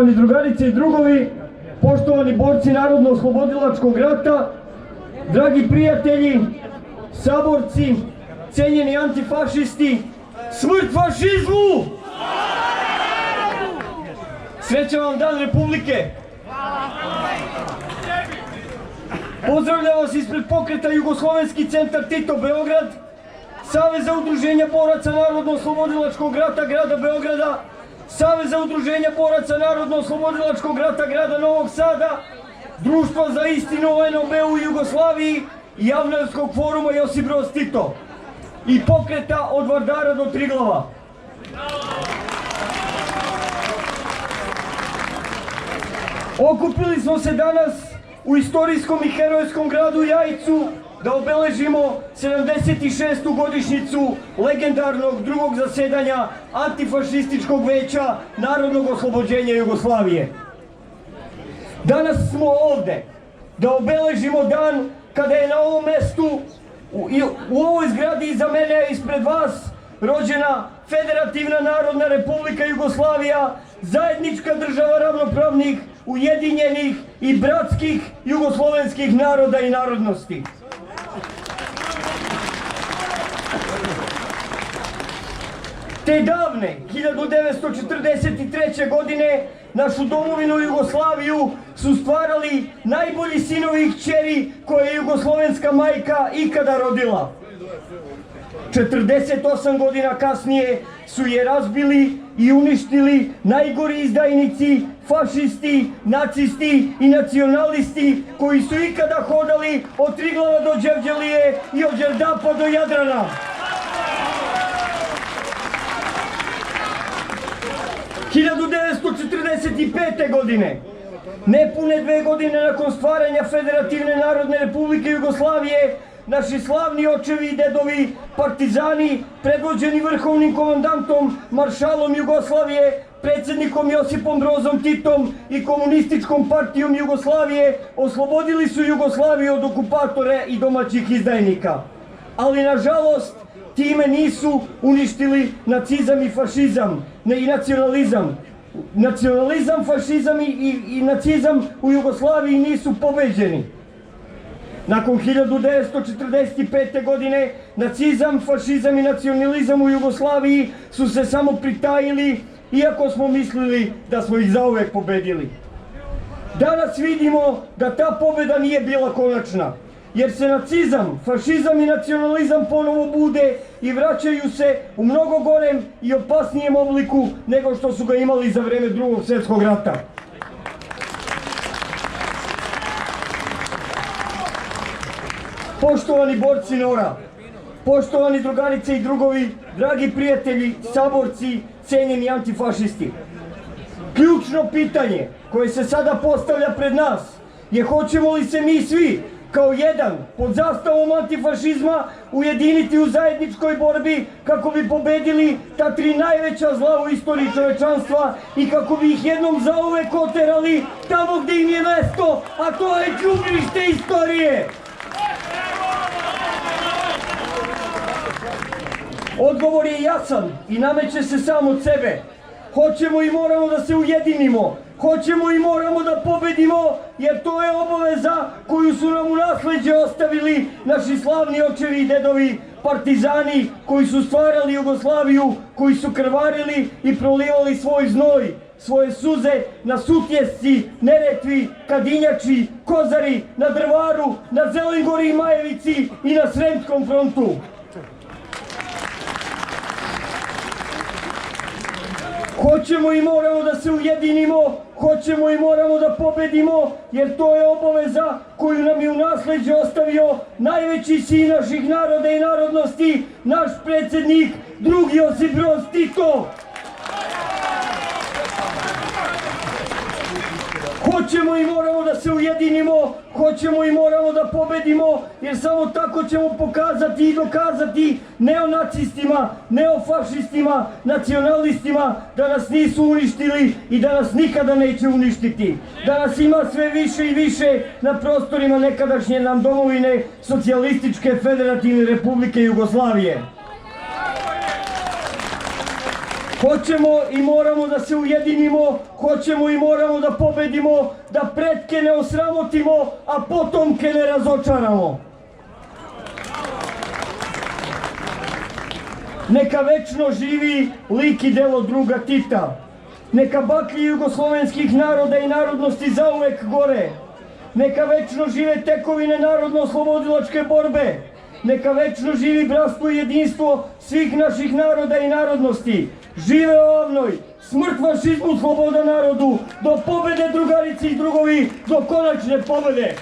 Poštovani drugarice i drugovi, poštovani borci Narodno-oslobodilačkog rata, dragi prijatelji, saborci, cenjeni antifašisti, smrt fašizmu! Srećan vam Dan Republike! Pozdravljam vas ispred pokreta Jugoslovenski centar Tito Beograd, Saveza udruženja boraca Narodno-oslobodilačkog rata grada Beograda, Saveza udruženja boraca Narodno-oslobodilačkog rata grada Novog Sada, Društva za istinu o NOB u Jugoslaviji i Javnarskog foruma Josip Broz Tito i pokreta od Vardara do Triglava. Okupili smo se danas u istorijskom i herojskom gradu Jajcu da obeležimo 76. godišnjicu legendarnog drugog zasedanja Antifašističkog veća Narodnog oslobođenja Jugoslavije. Danas smo ovde da obeležimo dan kada je na ovom mestu, u ovoj zgradi iza mene ispred vas, rođena Federativna Narodna Republika Jugoslavija, zajednička država ravnopravnih, ujedinjenih i bratskih jugoslovenskih naroda i narodnosti. Te davne 1943. godine našu domovinu Jugoslaviju su stvarali najbolji sinovi i kćeri koje je jugoslovenska majka ikada rodila. 48 godina kasnije su je razbili i uništili najgori izdajnici, fašisti, nacisti i nacionalisti koji su ikada hodali od Triglava do Đevđelije i od Đerdapa do Jadrana. 1945. godine, nepune 2 godine nakon stvaranja Federativne Narodne Republike Jugoslavije, naši slavni očevi i dedovi, partizani, predvođeni vrhovnim komandantom, maršalom Jugoslavije, predsjednikom Josipom Brozom Titom i komunističkom partijom Jugoslavije, oslobodili su Jugoslaviju od okupatora i domaćih izdajnika. Ali nažalost, time nisu uništili nacizam i fašizam, ne i nacionalizam. Nacionalizam, fašizam i nacizam u Jugoslaviji nisu pobeđeni. Nakon 1945. godine nacizam, fašizam i nacionalizam u Jugoslaviji su se samo pritajili, iako smo mislili da smo ih zauvek pobedili. Danas vidimo da ta pobeda nije bila konačna, jer se nacizam, fašizam i nacionalizam ponovo bude i vraćaju se u mnogo gorem i opasnijem obliku nego što su ga imali za vreme Drugog svjetskog rata. Poštovani borci NOR-a, poštovani drugarice i drugovi, dragi prijatelji, saborci, cenjeni antifašisti. Ključno pitanje koje se sada postavlja pred nas je hoćemo li se mi svi kao jedan pod zastavom antifašizma ujediniti u zajedničkoj borbi kako bi pobedili ta 3 najveća zla u istoriji čovečanstva i kako bi ih jednom zauvek oterali tamo gde im je mesto, a to je đubrište istorije. Odgovor je jasan i nameće se sam od sebe. Hoćemo i moramo da se ujedinimo. Hoćemo i moramo da pobedimo, jer to je obaveza koju su nam u nasleđe ostavili naši slavni očevi i dedovi, partizani koji su stvarali Jugoslaviju, koji su krvarili i prolivali svoj znoj, svoje suze na Sutjesci, Neretvi, Kadinjači, Kozari, na Drvaru, na Zelengori i Majevici i na Sremskom frontu. Hoćemo i moramo da se ujedinimo, hoćemo i moramo da pobedimo, jer to je obaveza koju nam je u nasleđe ostavio najveći sin naših naroda i narodnosti, naš predsjednik, drugi Josip Broz Tito. Hoćemo i moramo da se ujedinimo, hoćemo i moramo da pobedimo, jer samo tako ćemo pokazati i dokazati neonacistima, neofašistima, nacionalistima da nas nisu uništili i da nas nikada neće uništiti. Da nas ima sve više i više na prostorima nekadašnje nam domovine Socijalističke Federativne Republike Jugoslavije. Hoćemo i moramo da se ujedinimo, hoćemo i moramo da pobedimo, da pretke ne osramotimo, a potomke ne razočaramo. Neka večno živi lik i delo druga Tita. Neka baklje jugoslovenskih naroda i narodnosti zauvek gore. Neka večno žive tekovine narodno-oslobodilačke borbe. Neka večno živi bratstvo i jedinstvo svih naših naroda i narodnosti. Žive Ovnoj, smrt fašizmu, sloboda narodu, do pobede drugarici i drugovi, do konačne pobede.